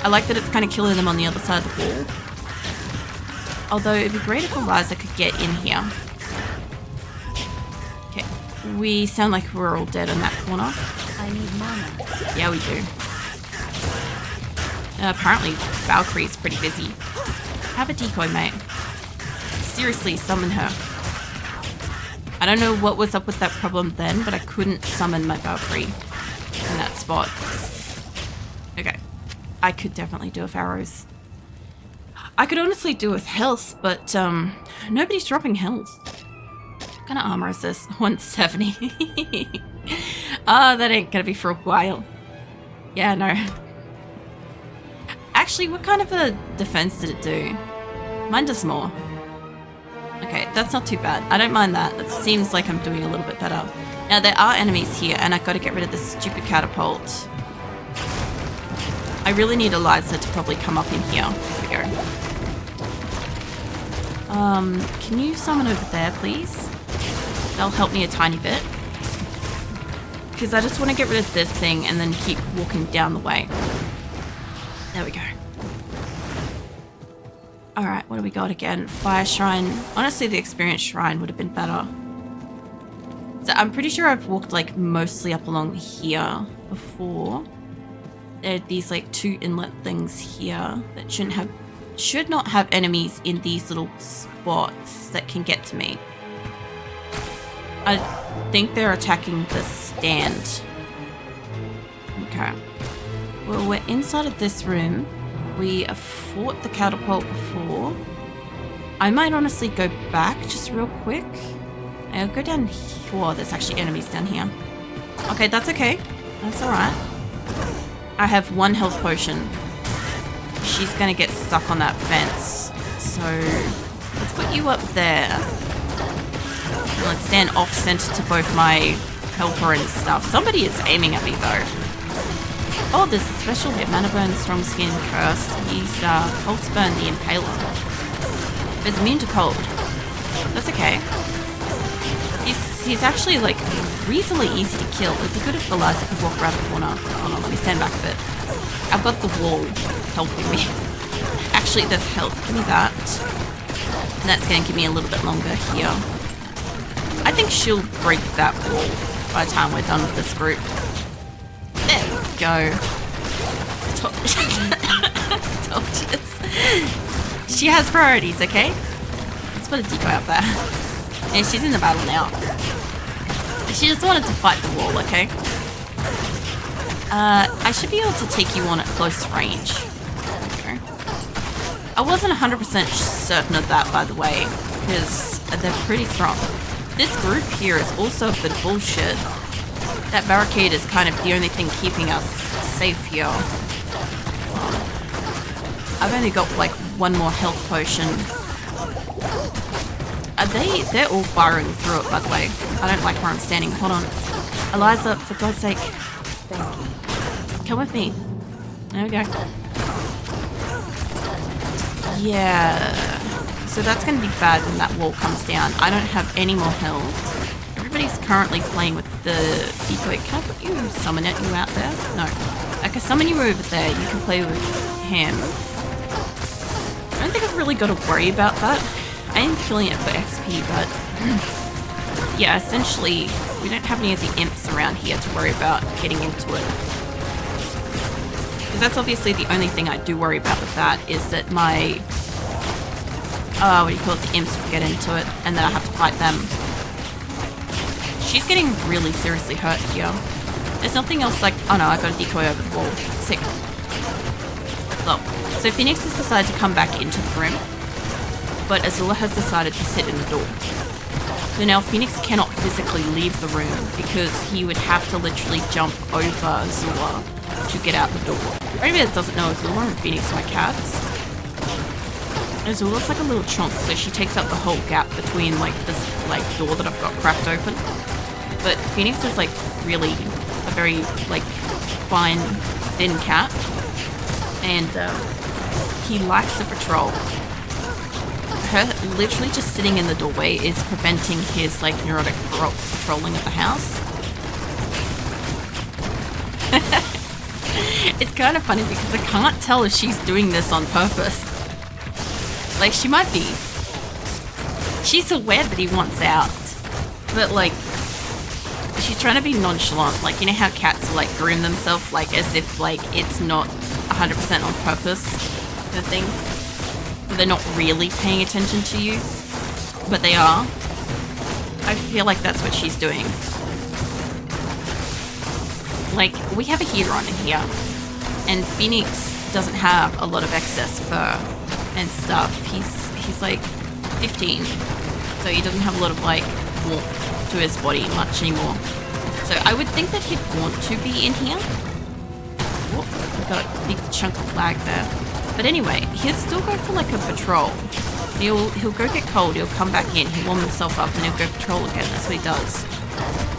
I like that it's kind of killing them on the other side of the wall. Although it'd be great if Eliza could get in here. Okay, we sound like we're all dead in that corner. I need mana. Yeah, we do. Apparently, Valkyrie's pretty busy. Have a decoy, mate. Seriously, summon her. I don't know what was up with that problem then, but I couldn't summon my Valkyrie in that spot. Okay. I could definitely do with arrows. I could honestly do with health, but nobody's dropping health. What kind of armor is this? 170. That ain't gonna be for a while. Yeah, no. Actually, what kind of a defense did it do? Mine does more. Okay, that's not too bad. I don't mind that. It seems like I'm doing a little bit better. Now, there are enemies here, and I've got to get rid of this stupid catapult. I really need Eliza to probably come up in here. Here we go. Can you summon over there, please? That'll help me a tiny bit. Because I just want to get rid of this thing and then keep walking down the way. There we go. Alright, what do we got again? Fire Shrine. Honestly, the Experience Shrine would have been better. So I'm pretty sure I've walked like mostly up along here before. There are these like 2 inlet things here that should not have enemies in these little spots that can get to me. I think they're attacking the stand. Okay. Well, we're inside of this room. We have fought the catapult before. I might honestly go back just real quick. I'll go down here. Oh, there's actually enemies down here. Okay, that's okay. That's alright. I have 1 health potion. She's gonna get stuck on that fence. So, let's put you up there. And let's stand off-center to both my helper and stuff. Somebody is aiming at me, though. Oh, there's a special hit. Mana Burn, Strong Skin, Curse. He's Pulse Burn the Impaler. It's immune to cold. That's okay. He's actually like reasonably easy to kill. It'd be good if Eliza could walk around the corner. Hold on, let me stand back a bit. I've got the wall helping me. Actually, there's health. Give me that. And that's going to give me a little bit longer here. I think she'll break that wall by the time we're done with this group. There we go. Torches. She has priorities, okay? Let's put a decoy up there. And she's in the battle now. She just wanted to fight the wall, okay? I should be able to take you on at close range. Okay. I wasn't 100% certain of that, by the way, because they're pretty strong. This group here is also a bit bullshit. That barricade is kind of the only thing keeping us safe here. I've only got like 1 more health potion. They're all firing through it, by the way. I don't like where I'm standing. Hold on. Eliza, for God's sake. Thank you. Come with me. There we go. Yeah. So that's going to be bad when that wall comes down. I don't have any more health. Everybody's currently playing with the decoy. Can I put you, summon it, you out there? No. I can summon you over there. You can play with him. I don't think I've really got to worry about that. I am killing it for XP, but yeah, essentially, we don't have any of the imps around here to worry about getting into it. Because that's obviously the only thing I do worry about with that, is that my, what do you call it, the imps will get into it, and then I have to fight them. She's getting really seriously hurt here. There's nothing else like, oh no, I got a decoy over the wall. Sick. Look, so Phoenix has decided to come back into the room, but Azula has decided to sit in the door. So now Phoenix cannot physically leave the room because he would have to literally jump over Azula to get out the door. For anybody that doesn't know, Azula and Phoenix are my cats. Azula's like a little chunk, so she takes up the whole gap between like this like door that I've got cracked open. But Phoenix is like really a very like fine, thin cat, and he likes to patrol. Her literally just sitting in the doorway is preventing his like neurotic patrolling of the house. It's kind of funny because I can't tell if she's doing this on purpose. Like, she might be. She's aware that he wants out. But, like, she's trying to be nonchalant. Like, you know how cats like groom themselves, like, as if, like, it's not 100% on purpose, the thing. They're not really paying attention to you, but they are. I feel like that's what she's doing. Like, we have a heater on in here, and Phoenix doesn't have a lot of excess fur and stuff. He's like 15, so he doesn't have a lot of like warmth to his body much anymore. So I would think that he'd want to be in here. Whoop, we've got a big chunk of lag there. But anyway, he'll still go for like a patrol. He'll go get cold, he'll come back in, he'll warm himself up, and he'll go patrol again. That's what he does.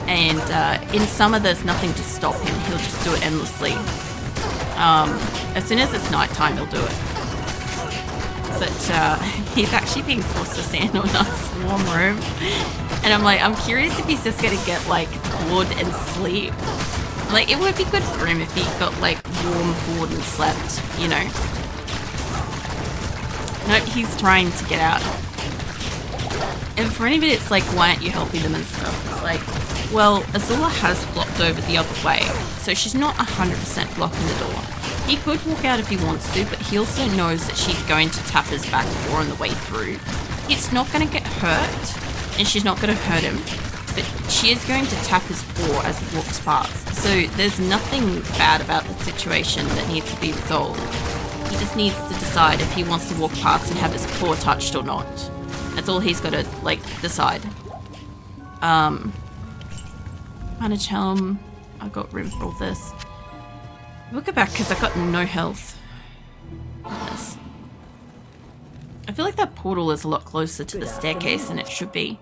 And in summer, there's nothing to stop him. He'll just do it endlessly. As soon as it's nighttime, he'll do it. But he's actually being forced to stand on us warm room. And I'm like, I'm curious if he's just going to get like bored and sleep. Like, it would be good for him if he got like warm, bored, and slept, you know? Nope, he's trying to get out. And for anybody, it's like, why aren't you helping them and stuff? It's like, well, Azula has flopped over the other way, so she's not 100% blocking the door. He could walk out if he wants to, but he also knows that she's going to tap his back door on the way through. He's not going to get hurt, and she's not going to hurt him, but she is going to tap his paw as he walks past. So there's nothing bad about the situation that needs to be resolved. He just needs to decide if he wants to walk past and have his paw touched or not. That's all he's got to, like, decide. Manage helm. I got room for all this. We'll go back because I've got no health. Yes. I feel like that portal is a lot closer to the staircase than it should be.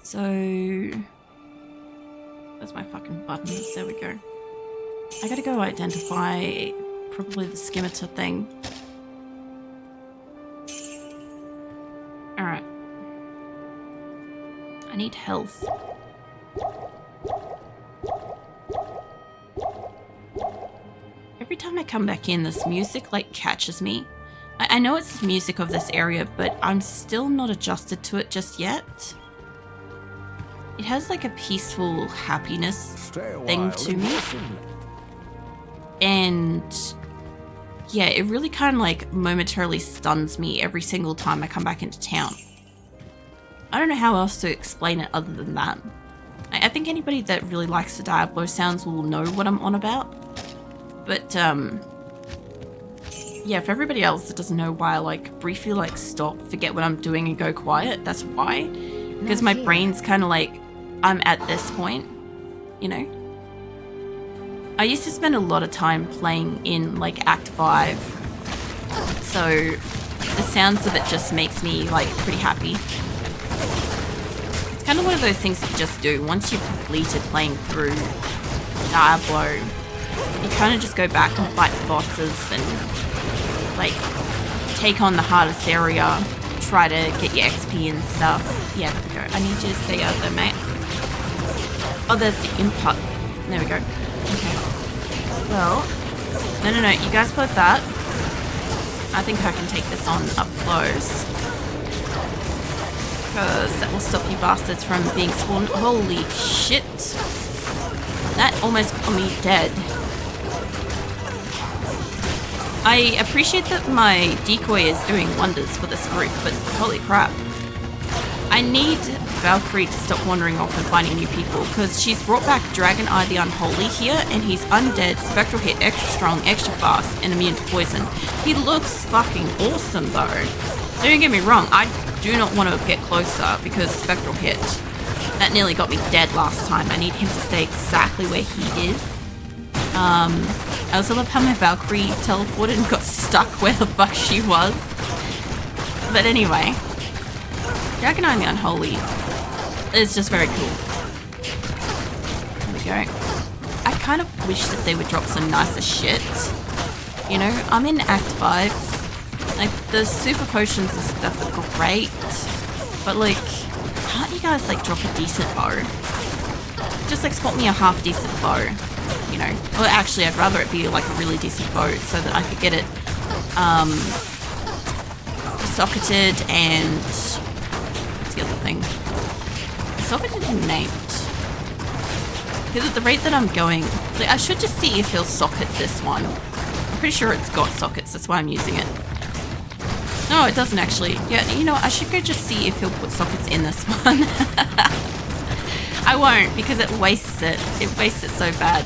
So... Where's my fucking buttons? There we go. I gotta go identify probably the scimitar thing. Alright. I need health. Every time I come back in, this music like catches me. I know it's the music of this area, but I'm still not adjusted to it just yet. It has like a peaceful happiness thing to me. And yeah, it really kind of like momentarily stuns me every single time I come back into town. I don't know how else to explain it other than that. I think anybody that really likes the Diablo sounds will know what I'm on about. But, yeah, for everybody else that doesn't know why I, like, briefly, like, stop, forget what I'm doing and go quiet, that's why. Because my brain's kind of like, I'm at this point, you know? I used to spend a lot of time playing in, like, Act 5. So, the sounds of it just makes me, like, pretty happy. It's kind of one of those things that you just do. Once you've completed playing through Diablo, you kind of just go back and fight the bosses and, like, take on the hardest area, try to get your XP and stuff. Yeah, there we go. I need you to stay out there, mate. Oh, there's the input. There we go. Okay. Well, no, you guys put that. I think I can take this on up close. Because that will stop you bastards from being spawned. Holy shit. That almost got me dead. I appreciate that my decoy is doing wonders for this group, but holy crap. I need Valkyrie to stop wandering off and finding new people, because she's brought back Dragon Eye the Unholy here, and he's undead, spectral hit, extra strong, extra fast, and immune to poison. He looks fucking awesome though. Don't get me wrong, I do not want to get closer, because spectral hit, that nearly got me dead last time. I need him to stay exactly where he is. I also love how my Valkyrie teleported and got stuck where the fuck she was. But anyway, Dragon Eye the Unholy is just very cool. There we go. I kind of wish that they would drop some nicer shit. You know, I'm in Act 5. Like, the super potions and stuff are great. But like, can't you guys like drop a decent bow? Just like spot me a half decent bow. you know. Well, actually, I'd rather it be like a really decent bow so that I could get it socketed and what's the other thing? Socketed and named. Because at the rate that I'm going, like, I should just see if he'll socket this one. I'm pretty sure it's got sockets, that's why I'm using it. No, it doesn't actually. Yeah, you know what? I should go just see if he'll put sockets in this one. I won't, because it wastes it. It wastes it so bad.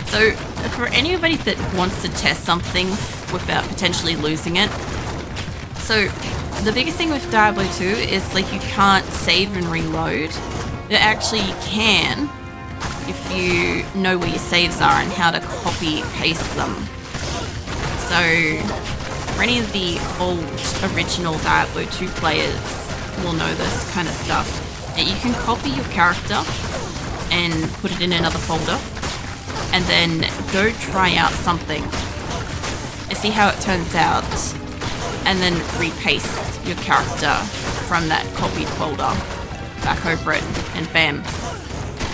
So, for anybody that wants to test something without potentially losing it, so the biggest thing with Diablo 2 is like you can't save and reload. You actually can if you know where your saves are and how to copy paste them. So for any of the old original Diablo 2 players will know this kind of stuff. That you can copy your character and put it in another folder and then go try out something and see how it turns out and then repaste your character from that copied folder back over it and bam,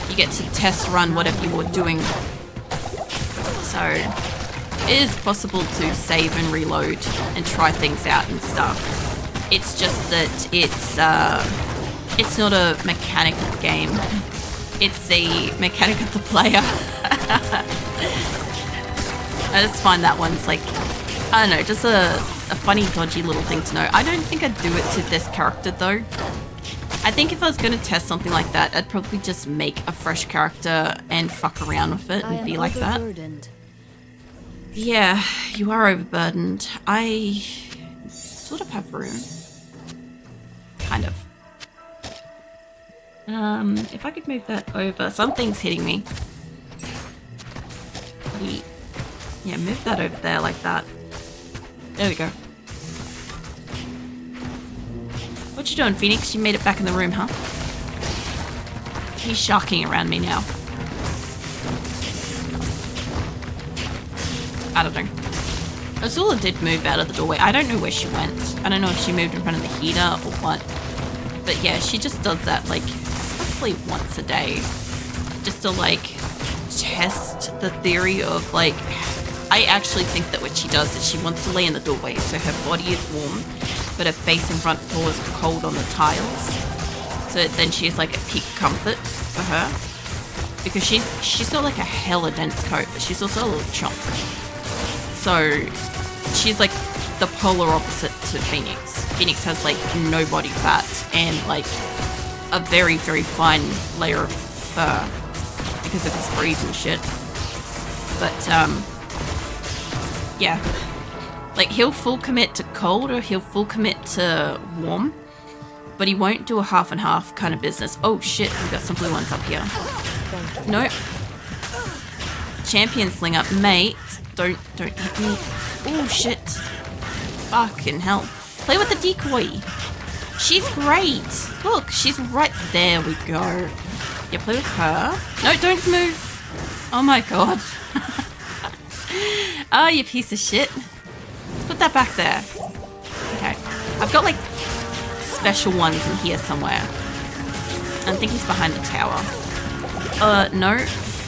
you get to test run whatever you were doing. So it is possible to save and reload and try things out and stuff. It's just that it's not a mechanic of the game. It's a mechanic of the player. I just find that one's like, I don't know, just a funny, dodgy little thing to know. I don't think I'd do it to this character though. I think if I was going to test something like that, I'd probably just make a fresh character and fuck around with it and be like that. Yeah, you are overburdened. I sort of have room. Kind of. If I could move that over. Something's hitting me. Yeah, move that over there like that. There we go. What you doing, Phoenix? You made it back in the room, huh? He's sharking around me now. I don't know. Azula did move out of the doorway. I don't know where she went. I don't know if she moved in front of the heater or what. But yeah, she just does that like probably once a day. Just to like test the theory of like, I actually think that what she does is she wants to lay in the doorway so her body is warm, but her face and front paw is cold on the tiles. So then she has like a peak comfort for her. Because she's got like a hella dense coat, but she's also a little chomp. So she's like the polar opposite to Phoenix. Phoenix has like no body fat and like a very, very fine layer of fur because of his breed and shit. But yeah, like he'll full commit to cold or he'll full commit to warm, but he won't do a half and half kind of business. Oh shit, we've got some blue ones up here. Nope. Champion slinger, mate. Don't hit me. Oh shit. Fucking hell. Play with the decoy. She's great. Look, she's right there. We go. Yeah, play with her. No, don't move. Oh my god. Oh, you piece of shit. Let's put that back there. Okay. I've got like special ones in here somewhere. I think he's behind the tower. No.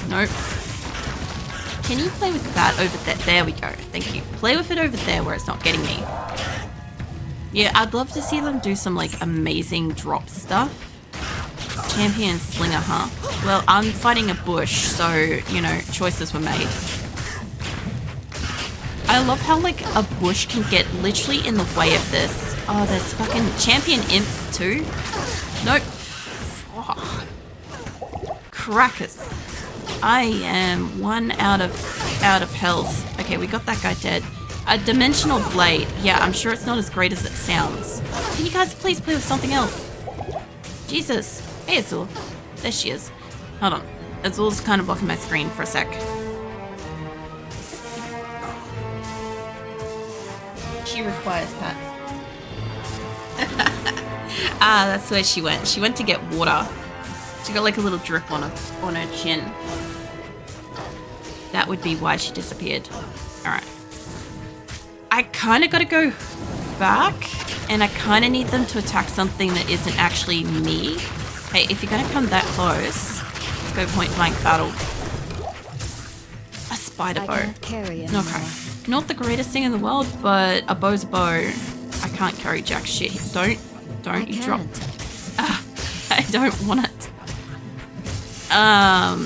Nope. Can you play with that over there? There we go. Thank you. Play with it over there where it's not getting me. Yeah, I'd love to see them do some like amazing drop stuff. Champion slinger, huh? Well, I'm fighting a bush, so, you know, choices were made. I love how like a bush can get literally in the way of this. Oh, there's fucking champion imps too. Nope. Oh. Crackers. I am one out of health. Okay, we got that guy dead. A dimensional blade. Yeah, I'm sure it's not as great as it sounds. Can you guys please play with something else? Jesus. Hey, Azul. There she is. Hold on. Azul's kind of blocking my screen for a sec. She requires pets. Ah, that's where she went. She went to get water. She got like a little drip on her chin. That would be why she disappeared. Alright. I kind of got to go back, and I kind of need them to attack something that isn't actually me. Hey, if you're going to come that close, let's go point blank battle. spider I bow. can't carry anymore. Okay. Not the greatest thing in the world, but a bow's a bow. I can't carry jack shit. Don't you drop. I don't want it. I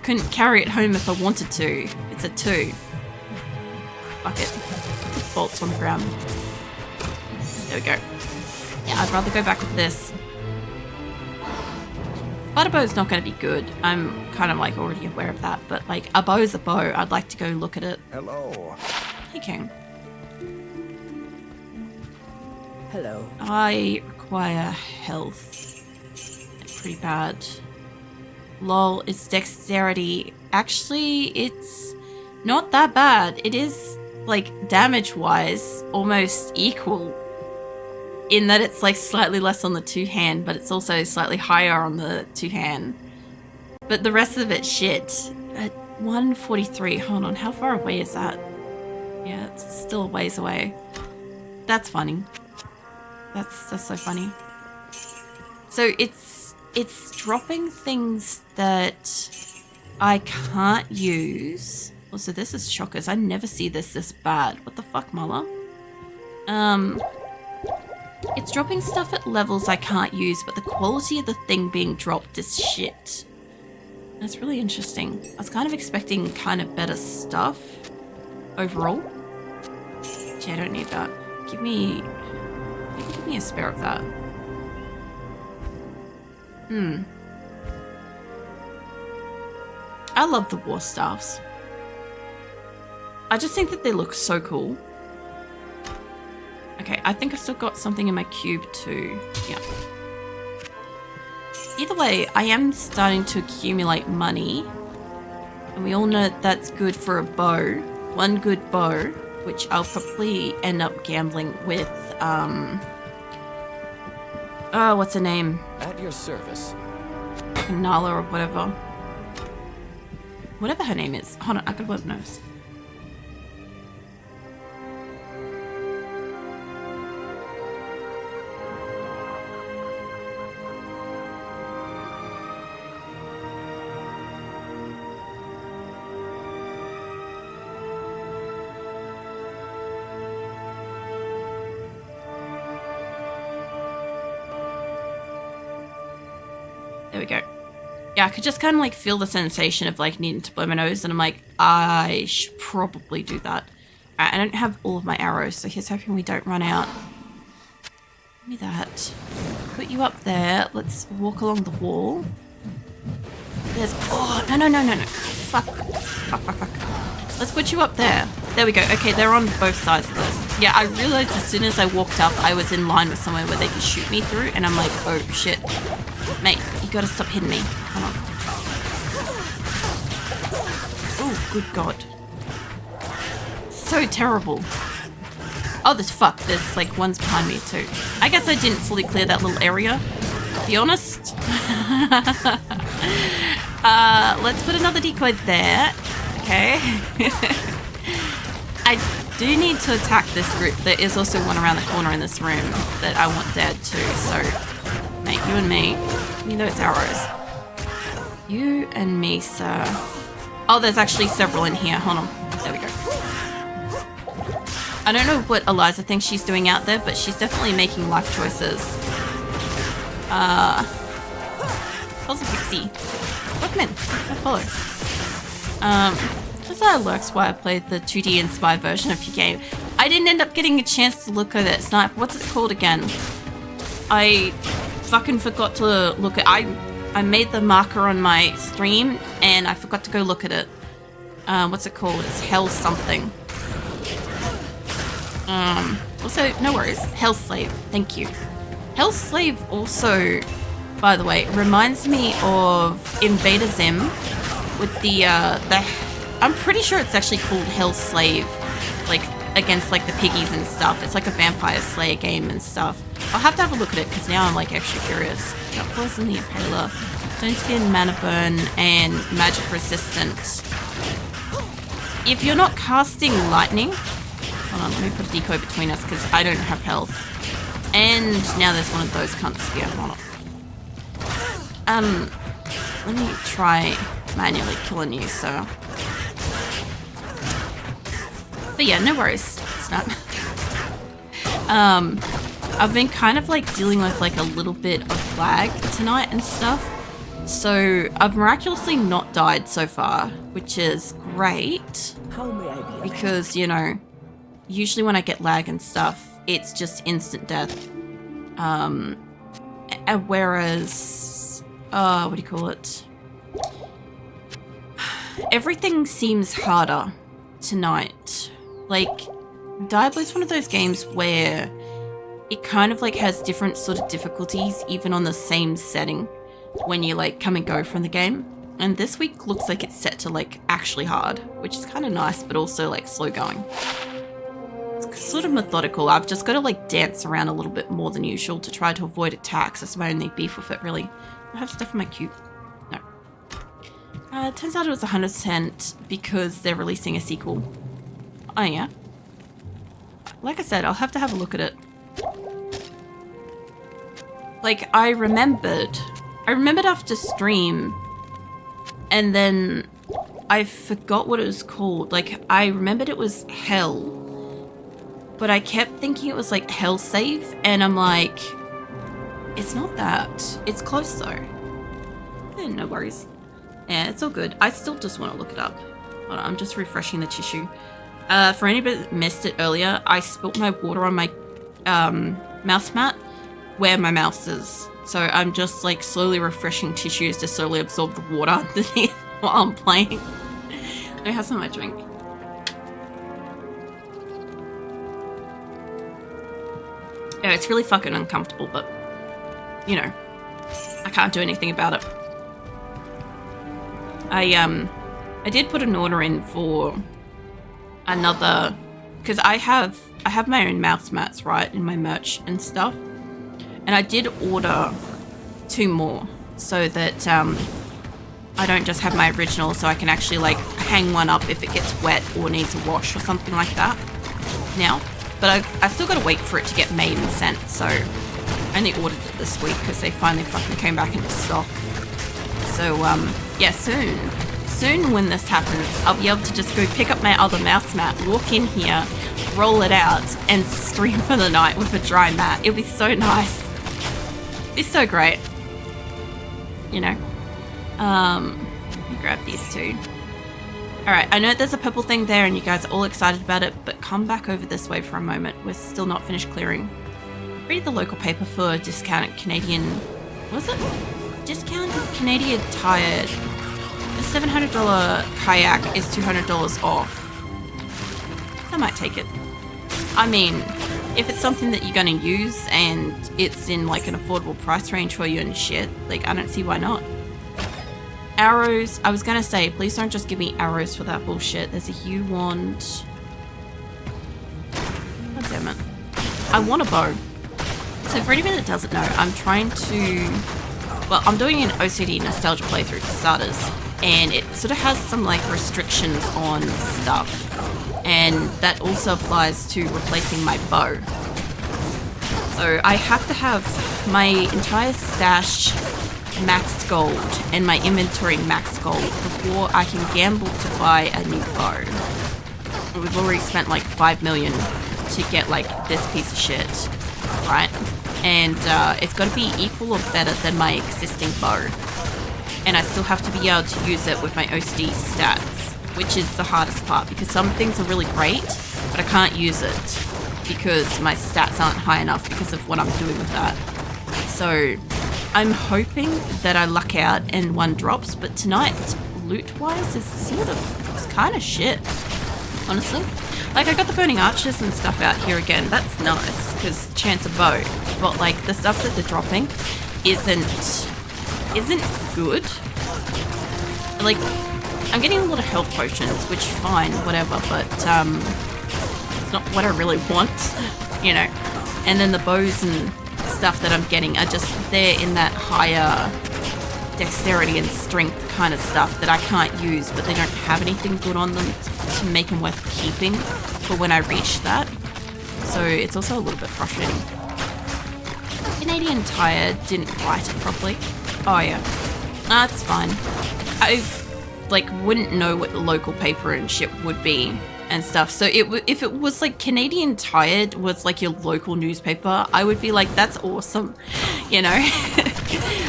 couldn't carry it home if I wanted to. It's a 2. Fuck it. Bolts on the ground. There we go. Yeah, I'd rather go back with this. Spider bow's not going to be good. I'm kind of like already aware of that, but like a bow's a bow. I'd like to go look at it. Hello. Hey, King. Hello. I require health. Pretty bad. Lol, it's dexterity. Actually, it's not that bad. It is, like, damage-wise, almost equal. In that it's, like, slightly less on the 2-hand, but it's also slightly higher on the 2-hand. But the rest of it, shit. At 143, hold on, how far away is that? Yeah, it's still a ways away. That's funny. That's so funny. So it's dropping things that I can't use. Also, this is shockers. I never see this bad. What the fuck, Mala? It's dropping stuff at levels I can't use, but the quality of the thing being dropped is shit. That's really interesting. I was kind of expecting kind of better stuff overall. Gee, I don't need that. Give me a spare of that. I love the war staffs. I just think that they look so cool. Okay, I think I've still got something in my cube too. Yeah. Either way, I am starting to accumulate money. And we all know that that's good for a bow. One good bow, which I'll probably end up gambling with, what's her name? At your service. Nala or whatever. Whatever her name is. Hold on, I could web nose. There we go. Yeah, I could just kind of like feel the sensation of like needing to blow my nose, and I'm like, I should probably do that. Alright, I don't have all of my arrows, so here's hoping we don't run out. Give me that. Put you up there. Let's walk along the wall. There's... Oh, no. Fuck. Let's put you up there. There we go. Okay, they're on both sides of this. Yeah, I realized as soon as I walked up, I was in line with somewhere where they could shoot me through, and I'm like, oh shit. Mate, you gotta stop hitting me. Hold on. Oh, good god. So terrible. Oh, there's like ones behind me too. I guess I didn't fully clear that little area, to be honest. Let's put another decoy there. Okay. I do need to attack this group. There is also one around the corner in this room that I want dead too, so mate, you and me. Give me those arrows. You and me, sir. Oh, there's actually several in here. Hold on. There we go. I don't know what Eliza thinks she's doing out there, but she's definitely making life choices. How's a pixie? Welcome in. I'll follow. Just how it lurks why I played the 2D inspired version of your game. I didn't end up getting a chance to look at it. Snipe. What's it called again? I fucking forgot to look at. I made the marker on my stream and I forgot to go look at it. What's it called? It's Hell something. Also, no worries. Hell Slave. Thank you. Hell Slave also, by the way, reminds me of Invader Zim with the I'm pretty sure it's actually called Hell Slave, like against like the piggies and stuff. It's like a vampire slayer game and stuff. I'll have to have a look at it because now I'm like extra curious. Got Poison the Impaler, Stone Skin, Mana Burn, and Magic Resistant. If you're not casting lightning, hold on, let me put a decoy between us because I don't have health. And now there's one of those cunts here. Hold on. Let me try manually killing you, sir. But yeah, no worries. Snap. I've been kind of like dealing with like a little bit of lag tonight and stuff. So I've miraculously not died so far, which is great. How may I be? Because, you know, usually when I get lag and stuff, it's just instant death. Whereas, what do you call it? Everything seems harder tonight. Like, Diablo's one of those games where it kind of like has different sort of difficulties even on the same setting when you like come and go from the game. And this week looks like it's set to like actually hard, which is kind of nice, but also like slow going. It's sort of methodical. I've just got to like dance around a little bit more than usual to try to avoid attacks. That's my only beef with it, really. I have stuff in my queue. No. It turns out it was 100% because they're releasing a sequel. Oh yeah. Like I said, I'll have to have a look at it. Like, I remembered after stream, and then I forgot what it was called. Like, I remembered it was Hell, but I kept thinking it was like Hell Save, and I'm like, it's not that. It's close though. No worries. Yeah, it's all good. I still just want to look it up. Hold on, I'm just refreshing the tissue. For anybody that missed it earlier, I spilt my water on my mouse mat where my mouse is. So I'm just like slowly refreshing tissues to slowly absorb the water underneath while I'm playing. Let me have some of my drink. Yeah, it's really fucking uncomfortable, but you know, I can't do anything about it. I did put an order in for another, because I have my own mouse mats, right, in my merch and stuff, and I did order 2 more so that I don't just have my original, so I can actually like hang one up if it gets wet or needs a wash or something like that now. But I still gotta wait for it to get made and sent, so I only ordered it this week because they finally fucking came back into stock. So yeah, soon when this happens, I'll be able to just go pick up my other mouse mat, walk in here, roll it out, and stream for the night with a dry mat. It'll be so nice. It's so great. You know. Let me grab these 2. Alright, I know there's a purple thing there and you guys are all excited about it, but come back over this way for a moment. We're still not finished clearing. Read the local paper for discounted Canadian... Was it? Discounted Canadian Tired. The $700 kayak is $200 off. I might take it. I mean, if it's something that you're going to use and it's in like an affordable price range for you and shit, like I don't see why not. Arrows. I was going to say, please don't just give me arrows for that bullshit. There's a hue wand. God damn it. I want a bow. So for anybody that doesn't know, I'm trying to... Well, I'm doing an OCD nostalgia playthrough for starters, and it sort of has some like restrictions on stuff, and that also applies to replacing my bow. So I have to have my entire stash maxed gold and my inventory maxed gold before I can gamble to buy a new bow. And we've already spent like 5 million to get like this piece of shit, right? And it's got to be equal or better than my existing bow. And I still have to be able to use it with my OCD stats, which is the hardest part, because some things are really great, but I can't use it because my stats aren't high enough because of what I'm doing with that. So I'm hoping that I luck out and one drops, but tonight, loot-wise, is kind of shit, honestly. Like, I got the burning archers and stuff out here again. That's nice, because chance of bow. But, like, the stuff that they're dropping isn't good. Like, I'm getting a lot of health potions, which, fine, whatever, but, it's not what I really want, you know. And then the bows and stuff that I'm getting are just, they're in that higher dexterity and strength kind of stuff that I can't use, but they don't have anything good on them to make them worth keeping for when I reach that. So it's also a little bit frustrating. Canadian Tire didn't write it properly. Oh yeah, that's fine. I like wouldn't know what the local paper and shit would be and stuff. So if it was like Canadian Tired was like your local newspaper, I would be like, that's awesome, you know.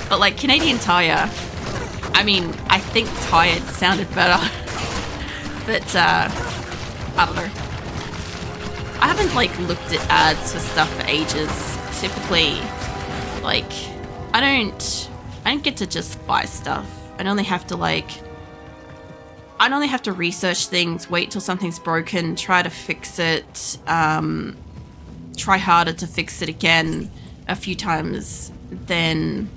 But like Canadian Tire, I mean, I think Tired sounded better. But I don't know. I haven't like looked at ads for stuff for ages. Typically, like I don't get to just buy stuff. I only have to research things, wait till something's broken, try to fix it, try harder to fix it again a few times, then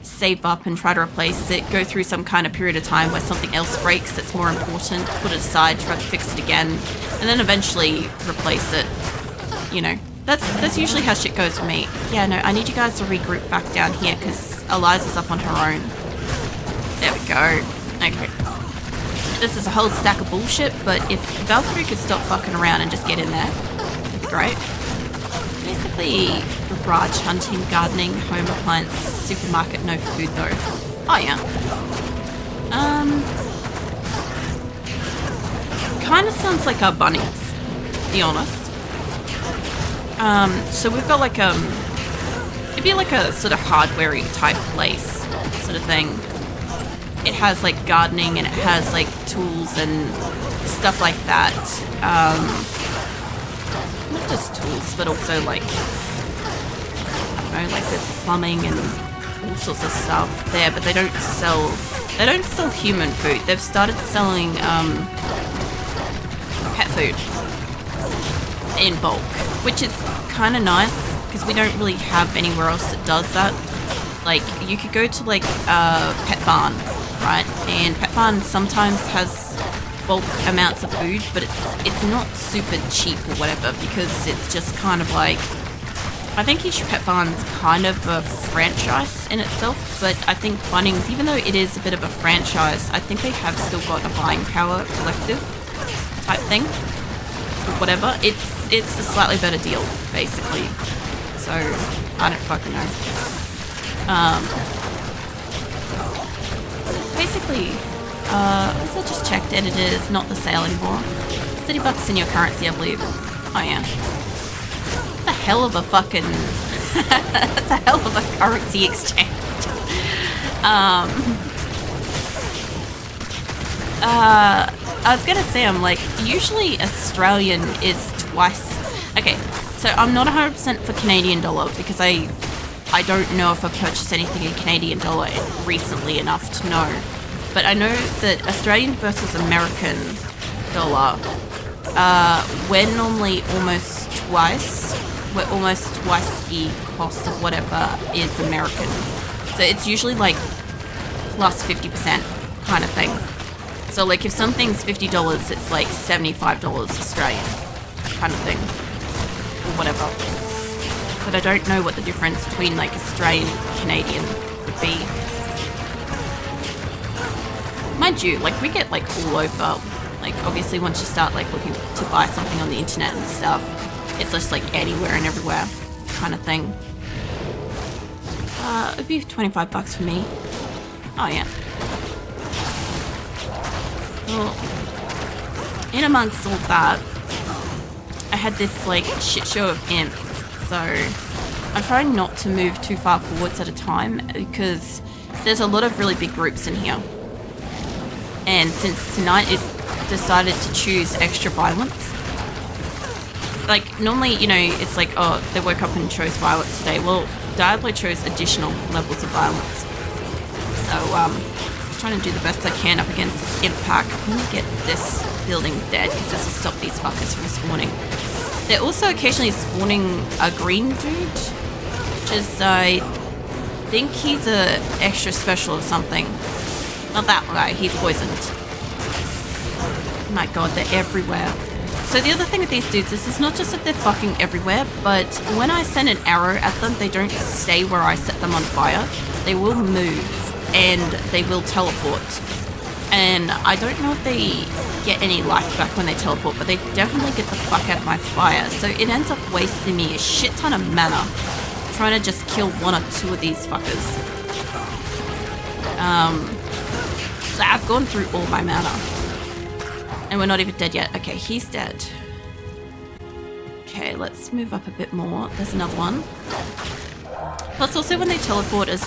save up and try to replace it, go through some kind of period of time where something else breaks that's more important, put it aside, try to fix it again, and then eventually replace it. You know, that's usually how shit goes for me. Yeah, no, I need you guys to regroup back down here because Eliza's up on her own. There we go. Okay. This is a whole stack of bullshit, but if Valkyrie could stop fucking around and just get in there, that'd be great. Basically, garage hunting, gardening, home appliance, supermarket, no food though. Oh yeah. Kind of sounds like our bunnies, to be honest. So we've got like it'd be like a sort of hardware-y type place, sort of thing. It has like gardening and it has like tools and stuff like that. Not just tools, but also like, I don't know, like there's plumbing and all sorts of stuff there, but they don't sell human food. They've started selling pet food in bulk, which is kind of nice because we don't really have anywhere else that does that. Like you could go to like Pet Barn, right? And Pet Barn sometimes has bulk amounts of food, but it's not super cheap or whatever because it's just kind of like, I think each Pet Barn's kind of a franchise in itself, but I think Bunnings, even though it is a bit of a franchise, I think they have still got a buying power collective type thing or whatever. It's a slightly better deal, basically. So I don't fucking know. Basically, as I just checked, it is not the sale anymore. $30 in your currency, I believe. Oh yeah. That's a hell of a fucking... that's a hell of a currency exchange. I was gonna say, I'm like, usually Australian is twice... Okay, so I'm not 100% for Canadian dollar because I don't know if I've purchased anything in Canadian dollar recently enough to know. But I know that Australian versus American dollar, we're normally almost twice. We're almost twice the cost of whatever is American. So it's usually like plus 50% kind of thing. So like if something's $50, it's like $75 Australian kind of thing. Or whatever. But I don't know what the difference between like Australian and Canadian would be. Mind you, like we get like all over. Like obviously once you start like looking to buy something on the internet and stuff, it's just like anywhere and everywhere kind of thing. It'd be $25 for me. Oh yeah. Well, in amongst all that, I had this like shit show of imps. So I'm trying not to move too far forwards at a time because there's a lot of really big groups in here. And since tonight is decided to choose extra violence, like normally, you know, it's like, oh, they woke up and chose violence today. Well, Diablo chose additional levels of violence. So I'm trying to do the best I can up against this imp pack. I'm gonna get this building dead because this will stop these fuckers from spawning. They're also occasionally spawning a green dude, which is, I think he's a extra special or something. Not that guy, he's poisoned. Oh my god, they're everywhere. So the other thing with these dudes is it's not just that they're fucking everywhere, but when I send an arrow at them, they don't stay where I set them on fire. They will move, and they will teleport. And I don't know if they get any life back when they teleport, but they definitely get the fuck out of my fire. So it ends up wasting me a shit ton of mana trying to just kill one or two of these fuckers. So I've gone through all my mana. And we're not even dead yet. Okay, he's dead. Okay, let's move up a bit more. There's another one. Plus also when they teleport as